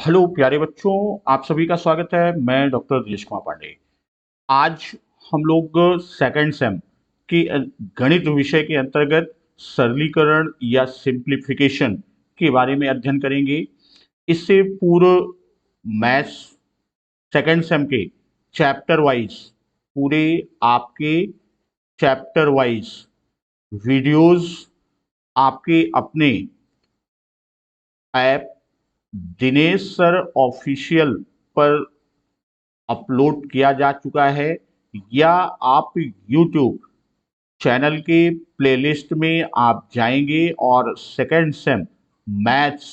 Hello प्यारे बच्चों, आप सभी का स्वागत है। मैं डॉक्टर दिनेश कुमार पांडे। आज हम लोग सेकंड सेम की गणित विषय के अंतर्गत सरलीकरण या सिंप्लीफिकेशन के बारे में अध्ययन करेंगे। इससे पूर्व मैथ्स सेकंड सेम के चैप्टर वाइज पूरे आपके चैप्टर वाइज वीडियोस आपके अपने ऐप दिनेश सर ऑफिशियल पर अपलोड किया जा चुका है, या आप YouTube चैनल के प्लेलिस्ट में आप जाएंगे और सेकंड सेम मैथ्स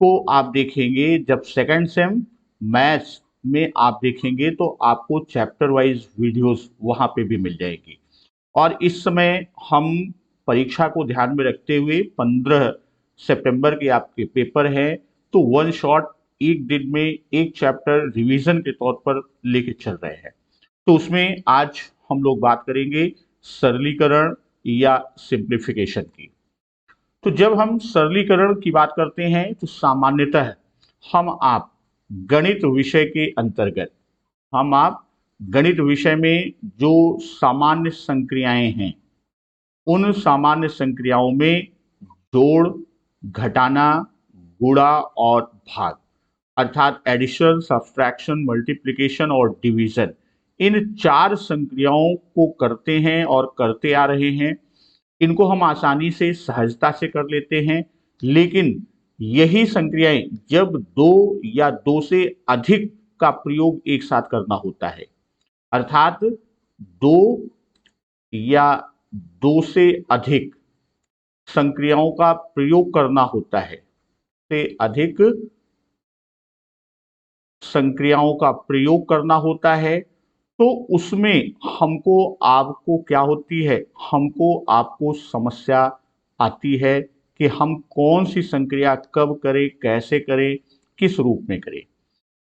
को आप देखेंगे। जब सेकंड सेम मैथ्स में आप देखेंगे तो आपको चैप्टर वाइज वीडियोस वहां पे भी मिल जाएगी। और इस समय हम परीक्षा को ध्यान में रखते हुए 15 सितंबर के आपके पेपर हैं, तो वन शॉट एक दिन में एक चैप्टर रिवीजन के तौर पर लेके चल रहे हैं। तो उसमें आज हम लोग बात करेंगे सरलीकरण या सिंप्लीफिकेशन की। तो जब हम सरलीकरण की बात करते हैं तो सामान्यतः हम आप गणित विषय के अंतर्गत हम आप गणित विषय में जो सामान्य संक्रियाएं हैं, उन सामान्य संक्रियाओं में जोड़, घटाना, गुणा और भाग, अर्थात एडिशन, सब्सट्रैक्शन, मल्टीप्लिकेशन और डिवीजन, इन चार संक्रियाओं को करते हैं और करते आ रहे हैं। इनको हम आसानी से सहजता से कर लेते हैं, लेकिन यही संक्रियाएं जब दो या दो से अधिक का प्रयोग एक साथ करना होता है, अर्थात दो या दो से अधिक संक्रियाओं का प्रयोग करना होता है, से अधिक संक्रियाओं का प्रयोग करना होता है, तो उसमें हमको आपको क्या होती है, हमको आपको समस्या आती है कि हम कौन सी संक्रिया कब करें, कैसे करें, किस रूप में करें।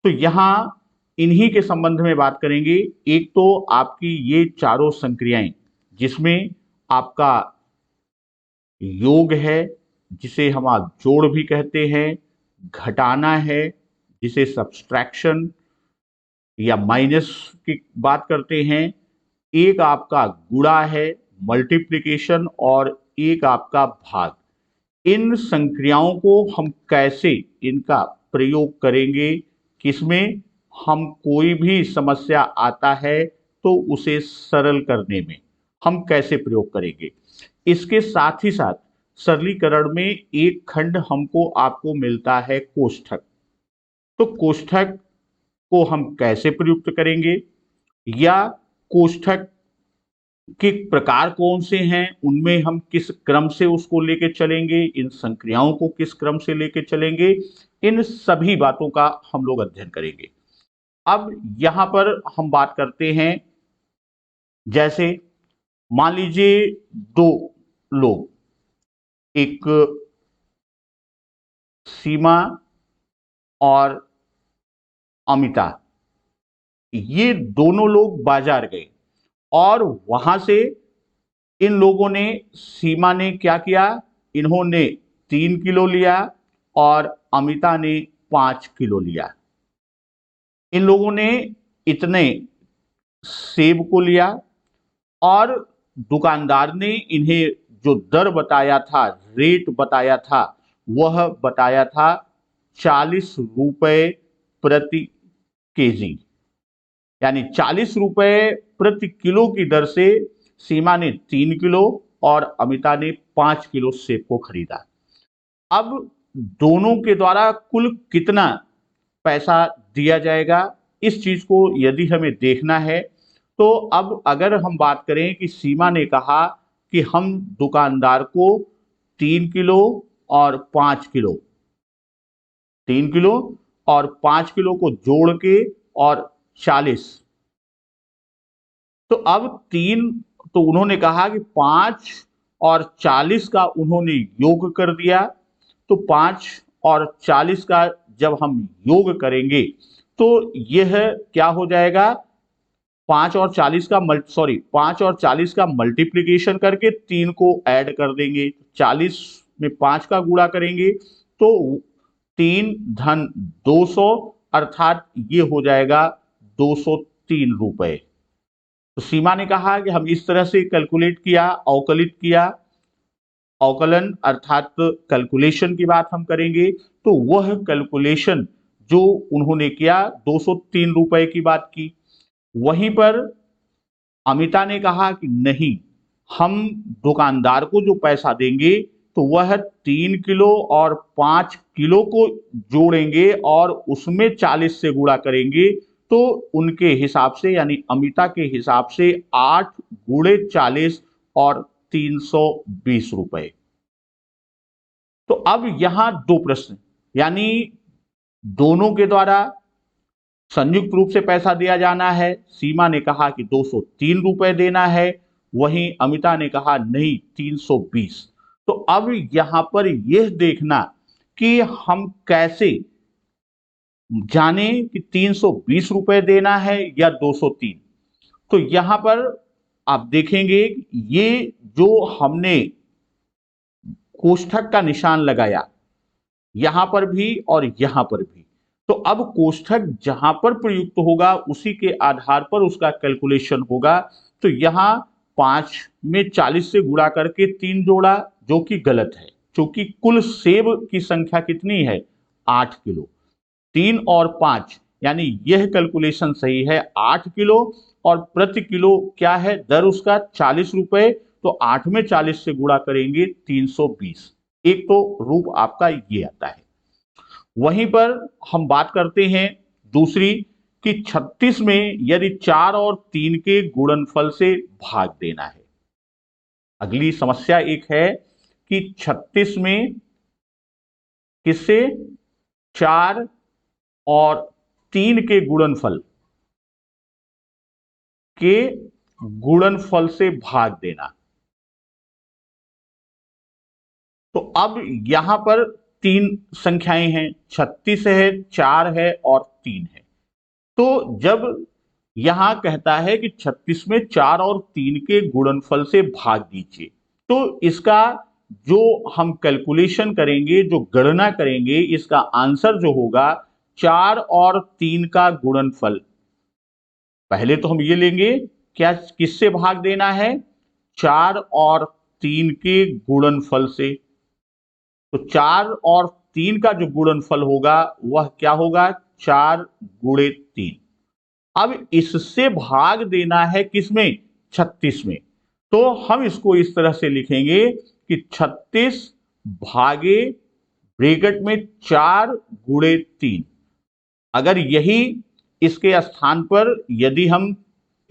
तो यहाँ इन्हीं के संबंध में बात करेंगे। एक तो आपकी ये चारों संक्रियाएं जिसमें आपका योग है, जिसे हम आप जोड़ भी कहते हैं, घटाना है जिसे सब्सट्रैक्शन या माइनस की बात करते हैं, एक आपका गुणा है मल्टीप्लिकेशन, और एक आपका भाग। इन संक्रियाओं को हम कैसे इनका प्रयोग करेंगे, किसमें हम कोई भी समस्या आता है तो उसे सरल करने में हम कैसे प्रयोग करेंगे। इसके साथ ही साथ सरलीकरण में एक खंड हमको आपको मिलता है कोष्ठक। तो कोष्ठक को हम कैसे प्रयुक्त करेंगे, या कोष्ठक के प्रकार कौन से हैं, उनमें हम किस क्रम से उसको लेके चलेंगे, इन संक्रियाओं को किस क्रम से लेके चलेंगे, इन सभी बातों का हम लोग अध्ययन करेंगे। अब यहां पर हम बात करते हैं, जैसे मान लीजिए दो लोग, एक सीमा और अमिता, ये दोनों लोग बाजार गए और वहां से इन लोगों ने, सीमा ने क्या किया, इन्होंने 3 किलो लिया और अमिता ने 5 किलो लिया। इन लोगों ने इतने सेब को लिया और दुकानदार ने इन्हें जो दर बताया था, रेट बताया था, वह बताया था 40 रुपए प्रति केजी, यानी 40 रुपए प्रति किलो की दर से सीमा ने 3 किलो और अमिता ने 5 किलो सेब को खरीदा। अब दोनों के द्वारा कुल कितना पैसा दिया जाएगा, इस चीज को यदि हमें देखना है, तो अब अगर हम बात करें कि सीमा ने कहा कि हम दुकानदार को 3 किलो और 5 किलो, 3 किलो और 5 किलो को जोड़ के और 40, तो अब तीन, तो उन्होंने कहा कि 5 और 40 का उन्होंने योग कर दिया। तो 5 और 40 का जब हम योग करेंगे तो यह क्या हो जाएगा, 5 और 40 का 5 और 40 का मल्टीप्लीकेशन करके 3 को ऐड कर देंगे, 40 में 5 का गुणा करेंगे तो 3 धन 200 अर्थात ये हो जाएगा 203 रुपए। तो सीमा ने कहा कि हम इस तरह से कैलकुलेट किया, अवकलित किया। अवकलन अर्थात कैलकुलेशन की बात हम करेंगे तो वह कैलकुलेशन जो उन्होंने किया 203 रुपए की बात की। वहीं पर अमिता ने कहा कि नहीं, हम दुकानदार को जो पैसा देंगे तो वह 3 किलो और 5 किलो को जोड़ेंगे और उसमें 40 से गुणा करेंगे तो उनके हिसाब से यानी अमिता के हिसाब से 8 गुणे 40 और 320 रुपए। तो अब यहां दो प्रश्न, यानी दोनों के द्वारा संयुक्त रूप से पैसा दिया जाना है। सीमा ने कहा कि 203 रुपए देना है, वहीं अमिता ने कहा नहीं 320। तो अब यहां पर यह देखना कि हम कैसे जाने कि 320 रुपए देना है या 203। तो यहां पर आप देखेंगे ये जो हमने कोष्ठक का निशान लगाया यहां पर भी और यहां पर भी, तो अब कोष्ठक जहां पर प्रयुक्त होगा उसी के आधार पर उसका कैलकुलेशन होगा। तो यहां 5 में 40 से गुणा करके 3 जोड़ा जो कि गलत है, क्योंकि कुल सेब की संख्या कितनी है 8 किलो। 3 और 5 यानी यह कैलकुलेशन सही है 8 किलो और प्रति किलो क्या है दर उसका 40 रुपए। तो 8 में 40 से गुणा करेंगे 320। एक तो रूप आपका ये आता है। वहीं पर हम बात करते हैं दूसरी कि 36 में यदि 4 और 3 के गुणनफल से भाग देना है। अगली समस्या एक है कि 36 में किससे 4 और 3 के गुणनफल से भाग देना। तो अब यहां पर 3 संख्याएं हैं, 36 है, 4 है और 3 है। तो जब यहां कहता है कि 36 में 4 और 3 के गुणनफल से भाग दीजिए, तो इसका जो हम कैलकुलेशन करेंगे, जो गणना करेंगे, इसका आंसर जो होगा 4 और 3 का गुणनफल। पहले तो हम ये लेंगे क्या किससे भाग देना है 4 और 3 के गुणनफल से। तो 4 और 3 का जो गुणनफल होगा वह क्या होगा 4 गुणे 3। अब इससे भाग देना है किसमें 36 में। तो हम इसको इस तरह से लिखेंगे कि 36 भागे ब्रैकेट में 4 गुणे 3। अगर यही इसके स्थान पर यदि हम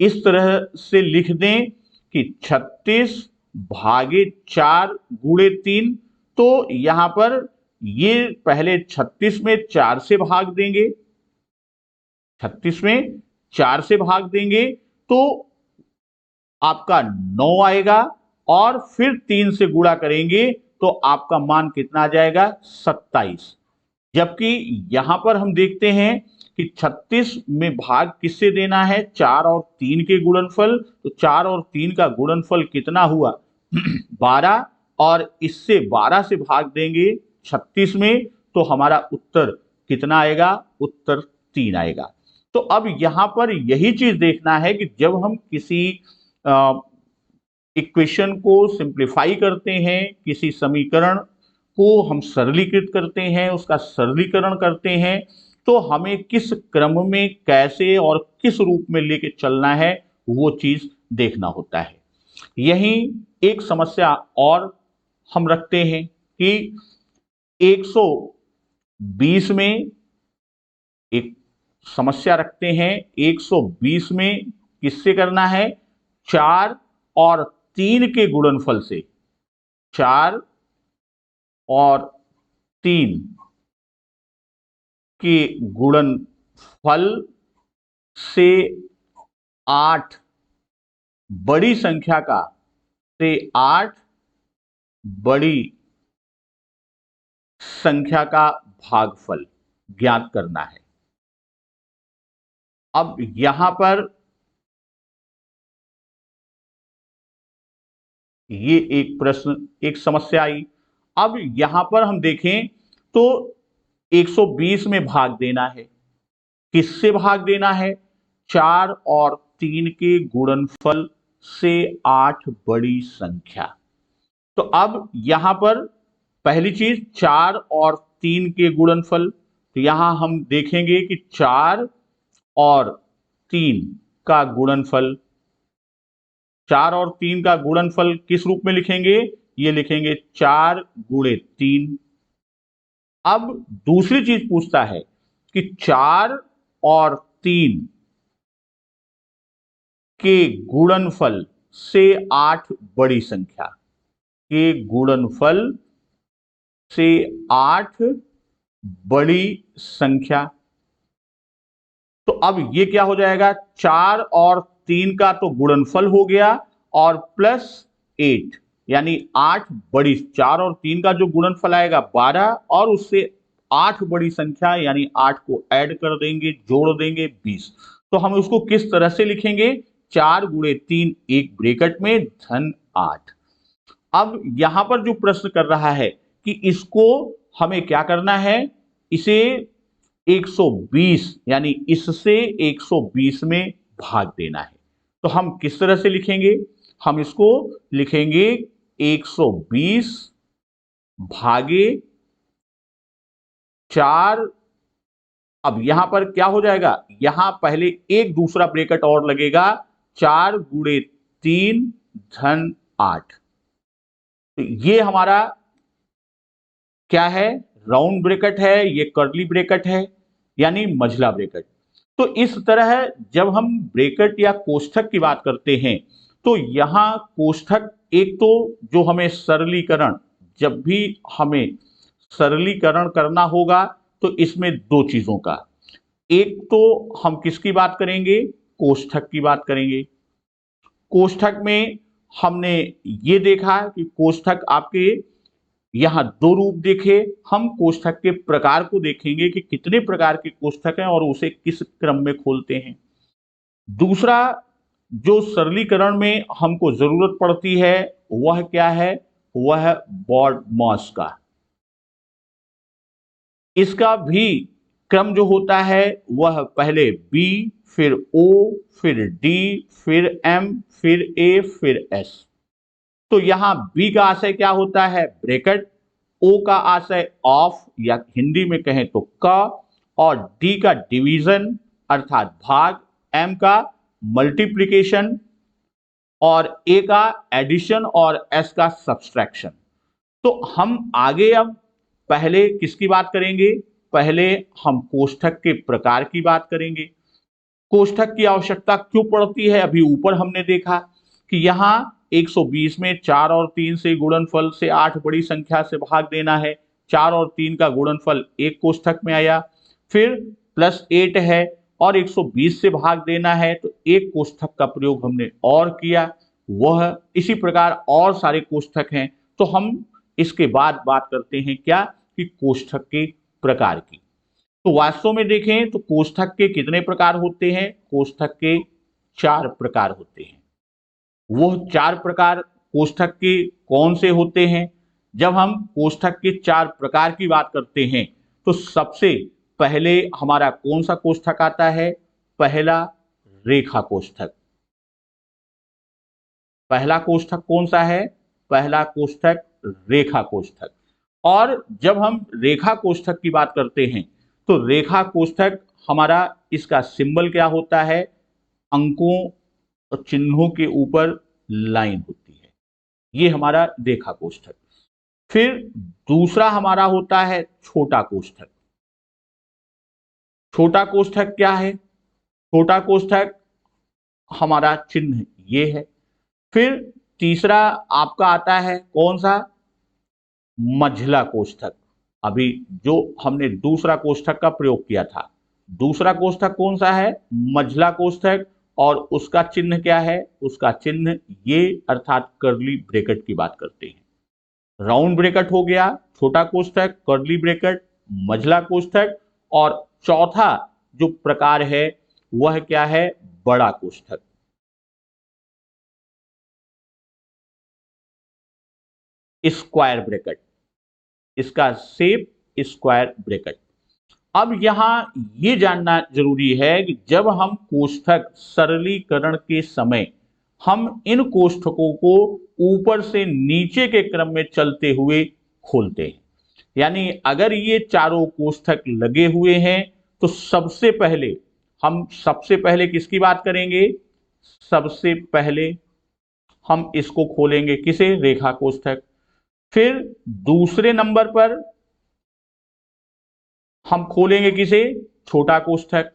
इस तरह से लिख दें कि 36 भागे 4 गुणे 3, तो यहां पर ये पहले 36 में 4 से भाग देंगे, 36 में 4 से भाग देंगे तो आपका 9 आएगा और फिर 3 से गुणा करेंगे तो आपका मान कितना आ जाएगा 27। जबकि यहां पर हम देखते हैं कि 36 में भाग किससे देना है 4 और 3 के गुणनफल। तो 4 और 3 का गुणनफल कितना हुआ 12 और इससे 12 से भाग देंगे 36 में तो हमारा उत्तर कितना आएगा उत्तर 3 आएगा। तो अब यहां पर यही चीज देखना है कि जब हम किसी इक्वेशन को सिंप्लीफाई करते हैं, किसी समीकरण को हम सरलीकृत करते हैं, उसका सरलीकरण करते हैं, तो हमें किस क्रम में कैसे और किस रूप में लेके चलना है वो चीज देखना होता है। यही एक समस्या और हम रखते हैं कि 120 में एक समस्या रखते हैं, 120 में किससे करना है 4 और 3 के गुणनफल से, 4 और 3 के गुणनफल से 8 बड़ी संख्या का से 8 बड़ी संख्या का भागफल ज्ञात करना है। अब यहां पर ये एक प्रश्न एक समस्या आई। अब यहां पर हम देखें तो 120 में भाग देना है। किससे भाग देना है? 4 और 3 के गुणनफल से 8 बड़ी संख्या। तो अब यहां पर पहली चीज 4 और 3 के गुणनफल, तो यहां हम देखेंगे कि 4 और 3 का गुणनफल, 4 और 3 का गुणनफल किस रूप में लिखेंगे? ये लिखेंगे 4 गुणे 3। अब दूसरी चीज पूछता है कि 4 और 3 के गुणनफल से 8 बड़ी संख्या, के गुणनफल से 8 बड़ी संख्या। तो अब ये क्या हो जाएगा? 4 और 3 का तो गुणनफल हो गया और प्लस 8, यानी 8 बड़ी, 4 और 3 का जो गुणनफल आएगा 12 और उससे 8 बड़ी संख्या यानी 8 को ऐड कर देंगे, जोड़ देंगे 20। तो हम उसको किस तरह से लिखेंगे? 4 गुणे 3 एक ब्रैकेट में धन 8। अब यहां पर जो प्रश्न कर रहा है कि इसको हमें क्या करना है? इसे 120 यानी इससे 120 में भाग देना है। तो हम किस तरह से लिखेंगे? हम इसको लिखेंगे 120 भागे 4। अब यहां पर क्या हो जाएगा? यहां पहले एक दूसरा ब्रैकेट और लगेगा, 4 गुणे 3 धन 8। तो ये हमारा क्या है? राउंड ब्रैकेट है, ये कर्ली ब्रैकेट है, यानी मझला ब्रैकेट। तो इस तरह जब हम ब्रैकेट या कोष्ठक की बात करते हैं तो यहां कोष्ठक, एक तो जो हमें सरलीकरण, जब भी हमें सरलीकरण करना होगा तो इसमें दो चीजों का, एक तो हम किसकी बात करेंगे? कोष्ठक की बात करेंगे। कोष्ठक में हमने ये देखा कि कोष्ठक आपके यहां दो रूप देखे। हम कोष्ठक के प्रकार को देखेंगे कि कितने प्रकार के कोष्ठक हैं और उसे किस क्रम में खोलते हैं। दूसरा जो सरलीकरण में हमको जरूरत पड़ती है वह क्या है? वह BODMAS का। इसका भी क्रम जो होता है वह पहले B, फिर O, फिर D, फिर M, फिर A, फिर S। तो यहां B का आशय क्या होता है? ब्रैकेट। O का आशय ऑफ या हिंदी में कहें तो क, और D का डिवीजन अर्थात भाग, M का मल्टीप्लिकेशन और A का एडिशन और S का सब्सट्रैक्शन। तो हम आगे अब पहले किसकी बात करेंगे? पहले हम कोष्ठक के प्रकार की बात करेंगे। कोष्ठक की आवश्यकता क्यों पड़ती है? अभी ऊपर हमने देखा कि यहाँ 120 में 4 और 3 से गुणनफल से 8 बड़ी संख्या से भाग देना है। 4 और 3 का गुणनफल एक कोष्ठक में आया, फिर प्लस 8 है और 120 से भाग देना है तो एक कोष्ठक का प्रयोग हमने और किया। वह इसी प्रकार और सारे कोष्ठक हैं। तो हम इसके बाद बात करते हैं क्या? कि कोष्ठक के प्रकार की। तो वास्तव में देखें तो कोष्ठक के कितने प्रकार होते हैं? कोष्ठक के 4 प्रकार होते हैं। वो 4 प्रकार कोष्ठक के कौन से होते हैं? जब हम कोष्ठक के 4 प्रकार की बात करते हैं तो सबसे पहले हमारा कौन सा कोष्ठक आता है? पहला रेखा कोष्ठक। पहला कोष्ठक कौन सा है? पहला कोष्ठक रेखा कोष्ठक। और जब हम रेखा कोष्ठक की बात करते हैं तो रेखा कोष्ठक हमारा, इसका सिंबल क्या होता है? अंकों और चिन्हों के ऊपर लाइन होती है। ये हमारा रेखा कोष्ठक। फिर दूसरा हमारा होता है छोटा कोष्ठक। छोटा कोष्ठक क्या है? छोटा कोष्ठक हमारा चिन्ह ये है। फिर तीसरा आपका आता है कौन सा? मझला कोष्ठक। अभी जो हमने दूसरा कोष्ठक का प्रयोग किया था, दूसरा कोष्ठक कौन सा है? मझला कोष्ठक। और उसका चिन्ह क्या है? उसका चिन्ह ये अर्थात कर्ली ब्रैकेट की बात करते हैं। राउंड ब्रैकेट हो गया छोटा कोष्ठक, कर्ली ब्रैकेट, मझला कोष्ठक, और चौथा जो प्रकार है वह क्या है? बड़ा कोष्ठक। स्क्वायर ब्रैकेट, इसका शेप स्क्वायर ब्रैकेट। अब यहां ये जानना जरूरी है कि जब हम कोष्ठक सरलीकरण के समय हम इन कोष्ठकों को ऊपर से नीचे के क्रम में चलते हुए खोलते हैं, यानी अगर ये चारों कोष्ठक लगे हुए हैं तो सबसे पहले किसकी बात करेंगे? सबसे पहले हम इसको खोलेंगे, किसे? रेखा कोष्ठक। फिर दूसरे नंबर पर हम खोलेंगे किसे? छोटा कोष्ठक।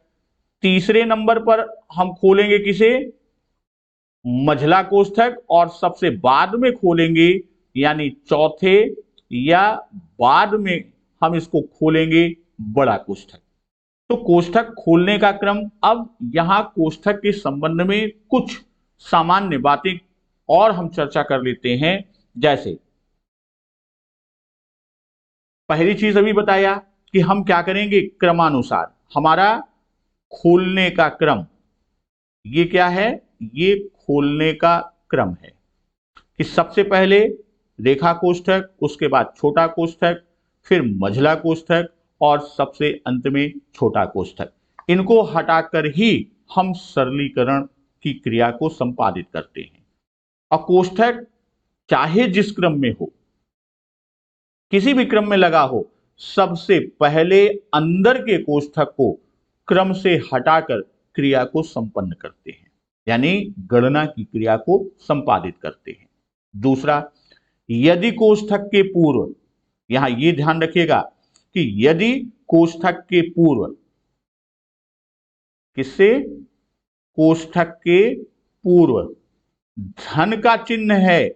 तीसरे नंबर पर हम खोलेंगे किसे? मझला कोष्ठक। और सबसे बाद में खोलेंगे, यानी चौथे या बाद में हम इसको खोलेंगे बड़ा कोष्ठक। तो कोष्ठक खोलने का क्रम। अब यहां कोष्ठक के संबंध में कुछ सामान्य बातें और हम चर्चा कर लेते हैं। जैसे पहली चीज अभी बताया कि हम क्या करेंगे, क्रमानुसार हमारा खोलने का क्रम, ये क्या है? ये खोलने का क्रम है कि सबसे पहले रेखा कोष्ठक, उसके बाद छोटा कोष्ठक, फिर मझला कोष्ठक और सबसे अंत में छोटा कोष्ठक। इनको हटाकर ही हम सरलीकरण की क्रिया को संपादित करते हैं। और कोष्ठक चाहे जिस क्रम में हो, किसी भी क्रम में लगा हो, सबसे पहले अंदर के कोष्ठक को क्रम से हटाकर क्रिया को संपन्न करते हैं, यानी गणना की क्रिया को संपादित करते हैं। दूसरा, यदि कोष्ठक के पूर्व, यहां यह ध्यान रखिएगा कि यदि कोष्ठक के पूर्व, किससे? कोष्ठक के पूर्व धन का चिन्ह है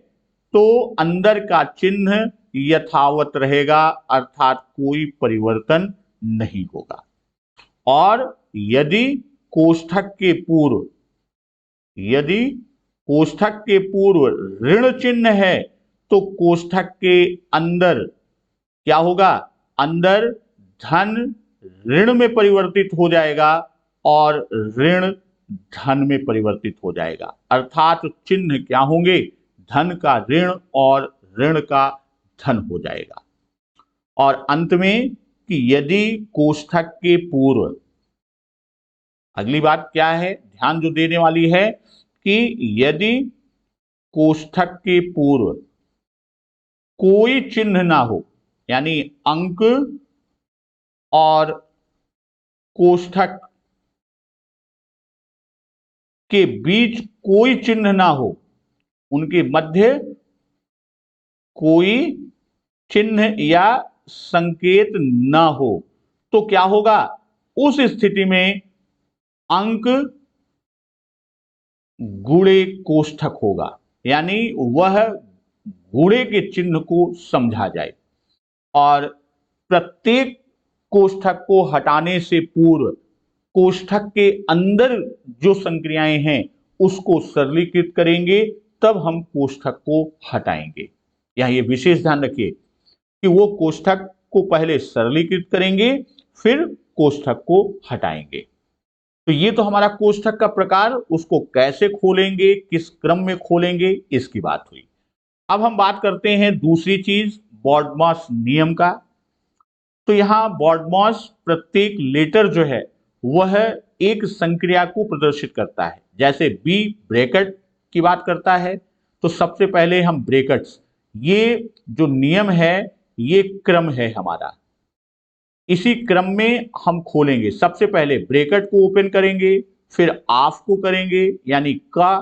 तो अंदर का चिन्ह यथावत रहेगा, अर्थात कोई परिवर्तन नहीं होगा। और यदि कोष्ठक के पूर्व, यदि कोष्ठक के पूर्व ऋण चिन्ह है तो कोष्ठक के अंदर क्या होगा? अंदर धन ऋण में परिवर्तित हो जाएगा और ऋण धन में परिवर्तित हो जाएगा, अर्थात चिन्ह क्या होंगे? धन का ऋण और ऋण का धन हो जाएगा। और अंत में कि यदि कोष्ठक के पूर्व, अगली बात क्या है ध्यान जो देने वाली है कि यदि कोष्ठक के पूर्व कोई चिन्ह ना हो, यानी अंक और कोष्ठक के बीच कोई चिन्ह ना हो, उनके मध्य कोई चिन्ह या संकेत ना हो, तो क्या होगा? उस स्थिति में अंक गुणे कोष्ठक होगा, यानी वह गुणे के चिन्ह को समझा जाए। और प्रत्येक कोष्ठक को हटाने से पूर्व कोष्ठक के अंदर जो संक्रियाएं हैं उसको सरलीकृत करेंगे, तब हम कोष्ठक को हटाएंगे। यहां ये विशेष ध्यान रखिए कि वो कोष्ठक को पहले सरलीकृत करेंगे, फिर कोष्ठक को हटाएंगे। तो ये तो हमारा कोष्ठक का प्रकार, उसको कैसे खोलेंगे, किस क्रम में खोलेंगे, इसकी बात हुई। अब हम बात करते हैं दूसरी चीज, बॉडमास नियम का। तो यहां बॉडमास प्रत्येक लेटर जो है वह एक संक्रिया को प्रदर्शित करता है। जैसे बी ब्रैकेट की बात करता है, तो सबसे पहले हम ब्रैकेट्स, ये जो नियम है ये क्रम है हमारा, इसी क्रम में हम खोलेंगे। सबसे पहले ब्रैकेट को ओपन करेंगे, फिर ऑफ को करेंगे यानी का,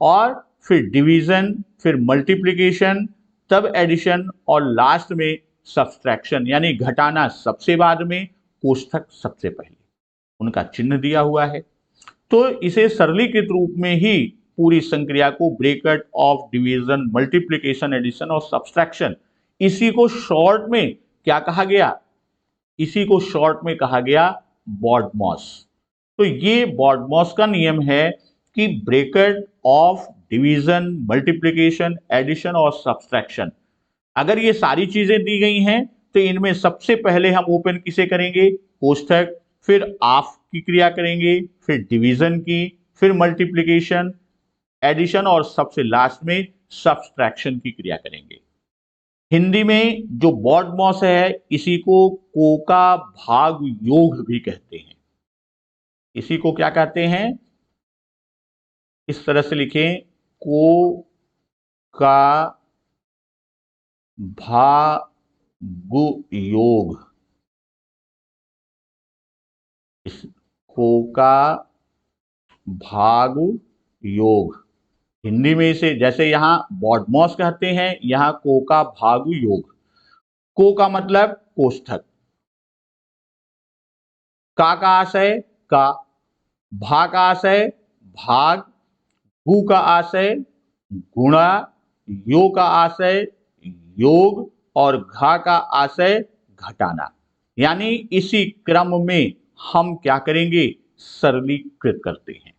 और फिर डिवीजन, फिर मल्टीप्लिकेशन, तब एडिशन और लास्ट में सब्सट्रैक्शन, यानी घटाना सबसे बाद में, कोष्ठक सबसे पहले। उनका चिन्ह दिया हुआ है। तो इसे सरलीकृत रूप में ही पूरी संक्रिया को bracket, of, division, multiplication, addition और सब्सट्रैक्शन, इसी को शॉर्ट में क्या कहा गया? इसी को शॉर्ट में कहा गया बॉडमॉस। तो ये बॉडमॉस का नियम है कि bracket, of, division, multiplication, addition और सब्सट्रैक्शन, अगर ये सारी चीजें दी गई हैं तो इनमें सबसे पहले हम ओपन किसे करेंगे? कोष्ठक, फिर ऑफ की क्रिया करेंगे, फिर डिवीजन की, फिर मल्टीप्लिकेशन, एडिशन और सबसे लास्ट में सब्सट्रैक्शन की क्रिया करेंगे। हिंदी में जो BODMAS है इसी को को का भाग योग भी कहते हैं। इसी को क्या कहते हैं? इस तरह से लिखें, को का भागु योग। इस को का भागु योग हिंदी में इसे, जैसे यहां BODMAS कहते हैं, यहां को का भागु योग। को का मतलब कोष्ठक, का आशय का, भा का आशय भाग, गु का आशय गुणा, यो का आशय योग और घा का आशय घटाना। यानी इसी क्रम में हम क्या करेंगे? सरलीकृत करते हैं।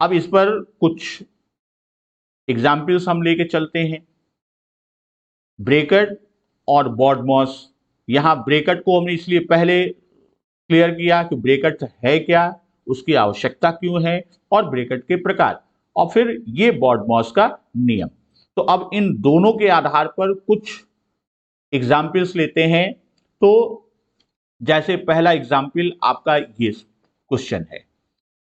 अब इस पर कुछ एग्जाम्पल्स हम लेके चलते हैं। ब्रैकेट और BODMAS। यहां ब्रैकेट को हमने इसलिए पहले क्लियर किया कि ब्रैकेट है क्या, उसकी आवश्यकता क्यों है और ब्रैकेट के प्रकार, और फिर ये BODMAS का नियम। तो अब इन दोनों के आधार पर कुछ एग्जाम्पल्स लेते हैं। तो जैसे पहला एग्जाम्पल आपका ये क्वेश्चन है,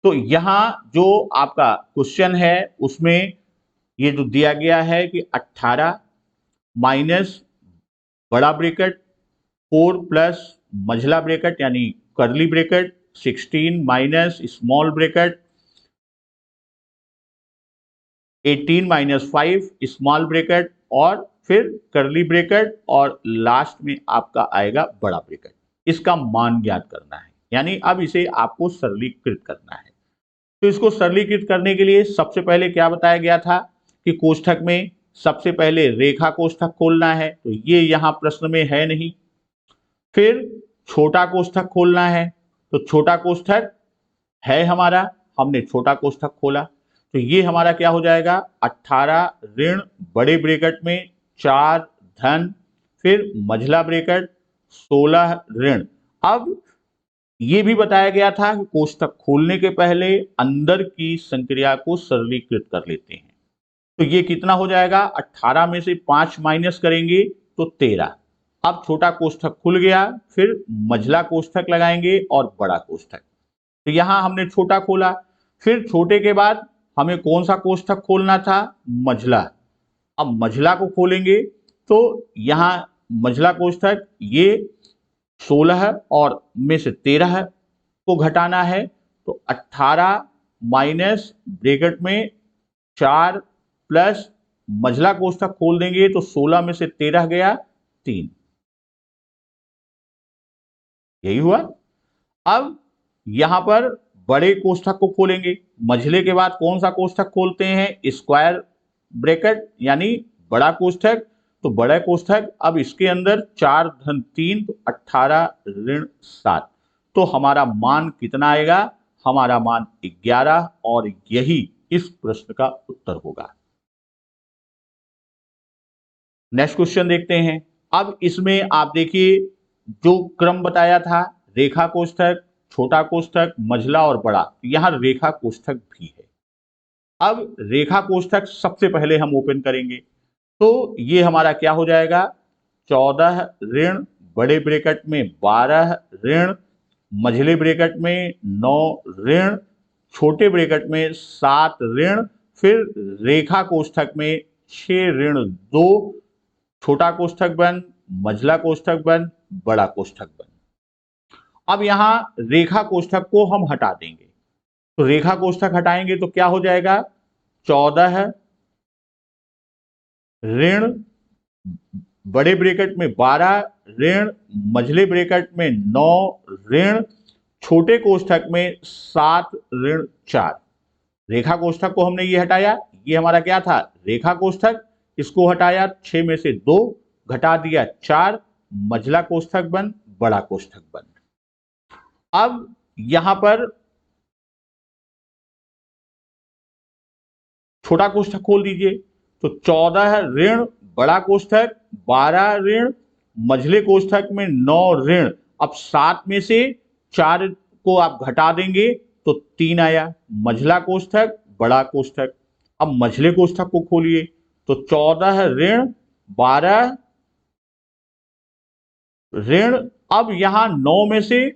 तो यहां जो आपका क्वेश्चन है उसमें ये जो दिया गया है कि 18 माइनस बड़ा ब्रैकेट 4 प्लस मझला ब्रैकेट यानी curly bracket 16 minus small bracket 18 minus 5 small bracket और फिर कर्ली ब्रैकेट और लास्ट में आपका आएगा बड़ा ब्रैकेट। इसका मान ज्ञात करना है, यानी अब इसे आपको सरलीकृत करना है। तो इसको सरलीकृत करने के लिए सबसे पहले क्या बताया गया था कि कोष्ठक में सबसे पहले रेखा कोष्ठक खोलना है, तो ये यहां प्रश्न में है नहीं। फिर छोटा कोष्ठक खोलना है, तो छोटा कोष्ठक है हमारा, हमने छोटा कोष्ठक खोला, तो ये हमारा क्या हो जाएगा? 18 ऋण बड़े ब्रैकेट में 4 धन, फिर मझला ब्रैकेट 16 ऋण। अब ये भी बताया गया था कि कोष्ठक खोलने के पहले अंदर की संक्रिया को सरलीकृत कर लेते हैं। तो ये कितना हो जाएगा? 18 में से 5 माइनस करेंगे तो 13। अब छोटा कोष्ठक खुल गया, फिर मझला कोष्ठक लगाएंगे और बड़ा कोष्ठक। तो यहां हमने छोटा खोला, फिर छोटे के बाद हमें कौन सा कोष्ठक खोलना था? मझला। अब मझला को खोलेंगे तो यहां मझला कोष्ठक ये 16 और में से 13 को घटाना है, तो 18 माइनस ब्रैकेट में 4 प्लस मझला कोष्ठक खोल देंगे तो 16 में से 13 गया 3। यही हुआ। अब यहां पर बड़े कोष्ठक को खोलेंगे, मझले के बाद कौन सा कोष्ठक खोलते हैं? स्क्वायर ब्रैकेट यानी बड़ा कोष्ठक। तो बड़ा कोष्ठक, अब इसके अंदर 4 धन 3 तो 18 ऋण 7। तो हमारा मान कितना आएगा? हमारा मान 11 और यही इस प्रश्न का उत्तर होगा। नेक्स्ट क्वेश्चन देखते हैं। अब इसमें आप देखिए जो क्रम बताया था, रेखा कोष्ठक, छोटा कोष्ठक, मझला और बड़ा, यहां रेखा कोष्ठक भी है। अब रेखा कोष्ठक सबसे पहले हम ओपन करेंगे, तो ये हमारा क्या हो जाएगा? 14 ऋण बड़े ब्रैकेट में 12 ऋण मझले ब्रैकेट में 9 ऋण छोटे ब्रैकेट में 7 ऋण, फिर रेखा कोष्ठक में 6 ऋण 2, छोटा कोष्ठक बंद, मझला कोष्ठक बंद, बड़ा कोष्ठक बंद। अब यहां रेखा कोष्ठक को हम हटा देंगे, तो रेखा कोष्ठक हटाएंगे तो क्या हो जाएगा? 14 ऋण बड़े ब्रैकेट में 12 ऋण मझले ब्रैकेट में 9 ऋण छोटे कोष्ठक में 7 ऋण 4। रेखा कोष्ठक को हमने ये हटाया, ये हमारा क्या था? रेखा कोष्ठक। इसको हटाया, 6 में से 2 घटा दिया 4, मझला कोष्ठक बंद, बड़ा कोष्ठक बंद। अब यहां पर छोटा कोष्ठक खोल दीजिए, तो 14 ऋण बड़ा कोष्ठक, 12 ऋण मझले कोष्ठक में 9 ऋण। अब 7 में से 4 को आप घटा देंगे तो 3 आया, मझला कोष्ठक, बड़ा कोष्ठक। अब मझले कोष्ठक को खोलिए, तो 14 ऋण 12 ऋण, अब यहां 9 में से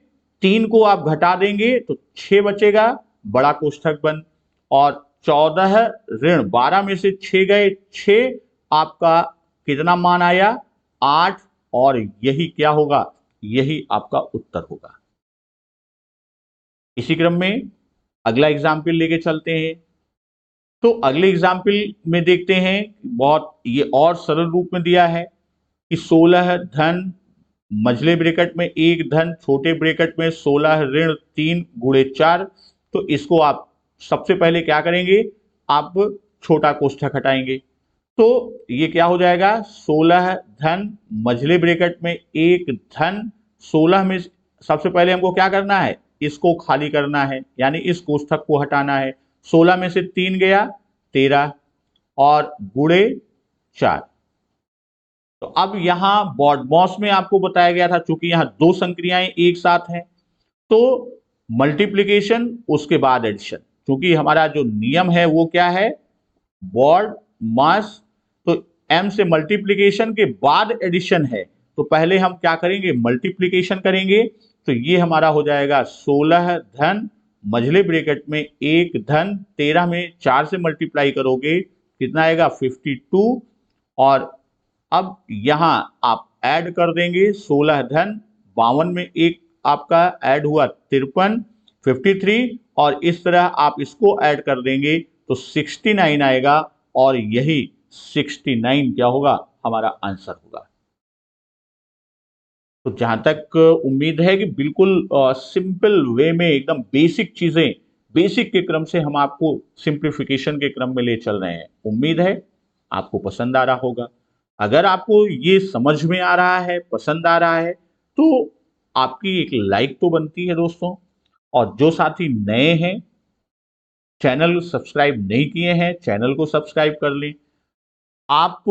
3 को आप घटा देंगे तो 6 बचेगा, बड़ा कोष्ठक बंद। और 14 ऋण 12 में से 6 गए, 6 आपका कितना मान आया, 8। और यही क्या होगा, यही आपका उत्तर होगा। इसी क्रम में अगला एग्जाम्पल लेके चलते हैं। तो अगले एग्जाम्पल में देखते हैं, बहुत ये और सरल रूप में दिया है कि 16 धन मझले ब्रैकेट में 1 धन छोटे ब्रैकेट में 16 ऋण 3 गुणे 4। तो इसको आप सबसे पहले क्या करेंगे, आप छोटा कोष्ठक हटाएंगे। तो ये क्या हो जाएगा, 16 धन मझले ब्रैकेट में 1 धन 16 में सबसे पहले हमको क्या करना है, इसको खाली करना है, यानी इस कोष्ठक को हटाना है। 16 में से 3 गया 13 और गुणे 4। तो अब यहां बॉडमॉस में आपको बताया गया था, चूंकि यहां 2 संक्रियाएं एक साथ हैं, तो मल्टीप्लीकेशन उसके बाद एडिशन, क्योंकि हमारा जो नियम है वो क्या है, बॉड मास। तो m से मल्टीप्लीकेशन के बाद एडिशन है, तो पहले हम क्या करेंगे, मल्टीप्लीकेशन करेंगे। तो ये हमारा हो जाएगा 16 धन मझले ब्रैकेट में 1 धन 13 में 4 से मल्टीप्लाई करोगे कितना आएगा, 52। और अब यहां आप ऐड कर देंगे 16 धन 52 में एक आपका ऐड हुआ 53, 53। और इस तरह आप इसको ऐड कर देंगे तो 69 आएगा, और यही 69 क्या होगा, हमारा आंसर होगा। तो जहां तक उम्मीद है कि बिल्कुल सिंपल वे में एकदम बेसिक चीजें, बेसिक के क्रम से हम आपको सिंप्लीफिकेशन के क्रम में ले चल रहे हैं। उम्मीद है आपको पसंद आ रहा होगा। अगर आपको ये समझ में आ रहा है, पसंद आ रहा है, तो आपकी एक लाइक तो बनती है दोस्तों। और जो साथी नए हैं, चैनल सब्सक्राइब नहीं किए हैं, चैनल को सब्सक्राइब कर लें। आप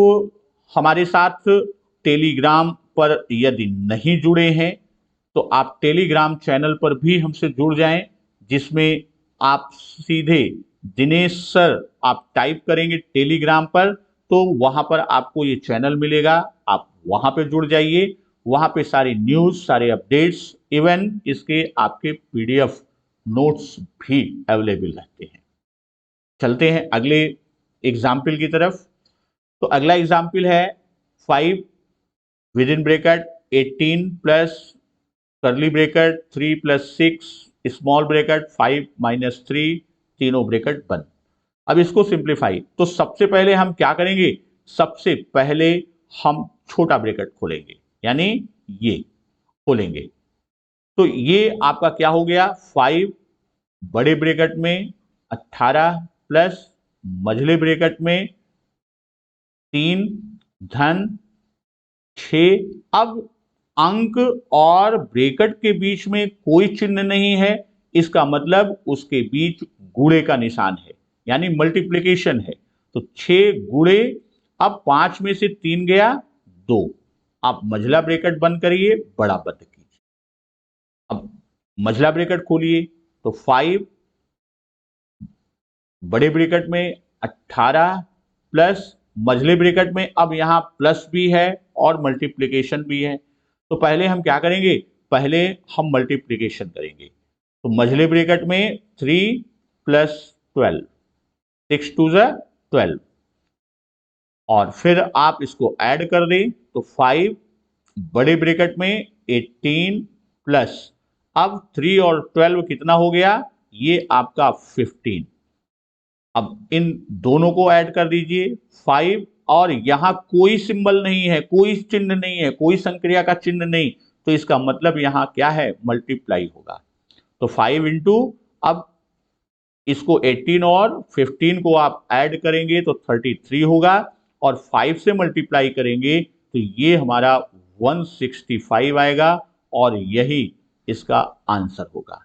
हमारे साथ टेलीग्राम पर यदि नहीं जुड़े हैं तो आप टेलीग्राम चैनल पर भी हमसे जुड़ जाएं, जिसमें आप सीधे दिनेश सर आप टाइप करेंगे टेलीग्राम पर, तो वहां पर आपको ये चैनल मिलेगा, आप वहां पे जुड़ जाइए। वहां पे सारी न्यूज, सारे अपडेट्स, इवन इसके आपके पीडीएफ नोट्स भी अवेलेबल रहते हैं। चलते हैं अगले एग्जाम्पल की तरफ। तो अगला एग्जाम्पल है 5 विद इन ब्रेकेट 18 प्लस करली bracket 3 plus 6 small bracket 5 minus 3 तीनों ब्रेकेट बंद। अब इसको सिंप्लीफाई, तो सबसे पहले हम क्या करेंगे, सबसे पहले हम छोटा ब्रेकेट खोलेंगे, यानी ये खोलेंगे। तो ये आपका क्या हो गया, 5 बड़े ब्रेकेट में 18 प्लस मझले ब्रेकेट में 3 धन 6। अब अंक और ब्रैकेट के बीच में कोई चिन्ह नहीं है, इसका मतलब उसके बीच गुणे का निशान है, यानी मल्टीप्लिकेशन है। तो 6 गुणे, अब 5 में से 3 गया 2, आप मझला ब्रैकेट बंद करिए, बड़ा बंद कीजिए। अब मझला ब्रैकेट खोलिए, तो 5 बड़े ब्रैकेट में 18 प्लस मझले ब्रैकेट में, अब यहां प्लस भी है और मल्टीप्लिकेशन भी है। तो पहले हम क्या करेंगे, पहले हम मल्टीप्लिकेशन करेंगे। तो मझले ब्रैकेट में 3 प्लस 12, 6 टू 12, और फिर आप इसको ऐड कर दें तो 5 बड़े ब्रैकेट में 18 प्लस, अब 3 और 12 कितना हो गया, ये आपका 15। अब इन दोनों को ऐड कर दीजिए 5, और यहां कोई सिंबल नहीं है, कोई चिन्ह नहीं है, कोई संक्रिया का चिन्ह नहीं, तो इसका मतलब यहां क्या है, मल्टीप्लाई होगा। तो 5 इंटू, अब इसको 18 और 15 को आप ऐड करेंगे तो 33 होगा, और 5 से मल्टीप्लाई करेंगे तो ये हमारा 165 आएगा, और यही इसका आंसर होगा।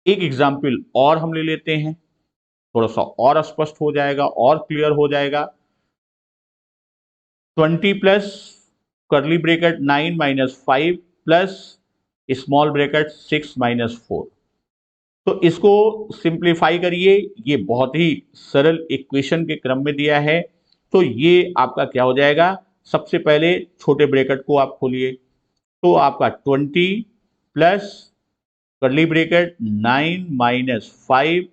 एक एग्जाम्पल और हम ले लेते हैं, थोड़ा सा और स्पष्ट हो जाएगा और क्लियर हो जाएगा। 20 प्लस करली bracket 9 minus 5 plus small bracket 6 minus 4। तो इसको सिंप्लीफाई करिए, ये बहुत ही सरल इक्वेशन के क्रम में दिया है। तो ये आपका क्या हो जाएगा, सबसे पहले छोटे ब्रैकेट को आप खोलिए, तो आपका 20 plus curly bracket 9 minus 5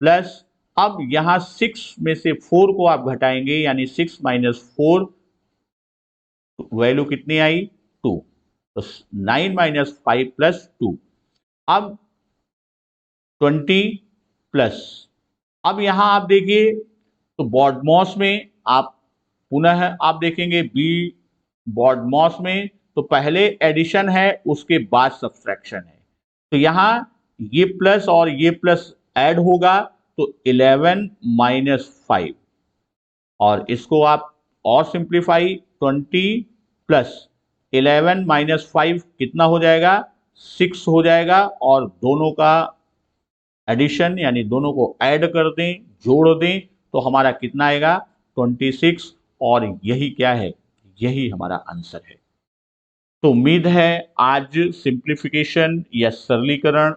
plus, अब यहां 6 में से 4 को आप घटाएंगे, यानी 6 माइनस 4, वैल्यू कितनी आई 2, तो 9 माइनस 5 प्लस 2, अब 20 प्लस, अब यहां आप देखिए तो बॉडमॉस में आप पुनः आप देखेंगे बी बॉडमॉस में तो पहले एडिशन है उसके बाद सब्सट्रैक्शन है, तो यहां ये प्लस और ये प्लस ऐड होगा तो 11 माइनस 5, और इसको आप और सिंप्लीफाई 20 प्लस 11 माइनस 5 कितना हो जाएगा 6 हो जाएगा, और दोनों का एडिशन यानी दोनों को ऐड कर दें, जोड़ दें, तो हमारा कितना आएगा 26, और यही क्या है, यही हमारा आंसर है। तो उम्मीद है आज सिंप्लीफिकेशन या सरलीकरण,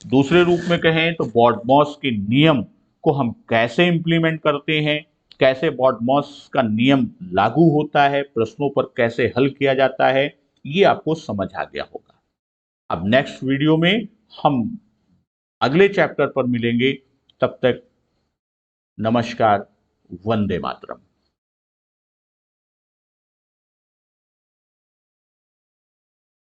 दूसरे रूप में कहें तो बॉडमॉस के नियम को हम कैसे इंप्लीमेंट करते हैं, कैसे बॉडमॉस का नियम लागू होता है, प्रश्नों पर कैसे हल किया जाता है, ये आपको समझ आ गया होगा। अब नेक्स्ट वीडियो में हम अगले चैप्टर पर मिलेंगे, तब तक नमस्कार, वंदे मातरम।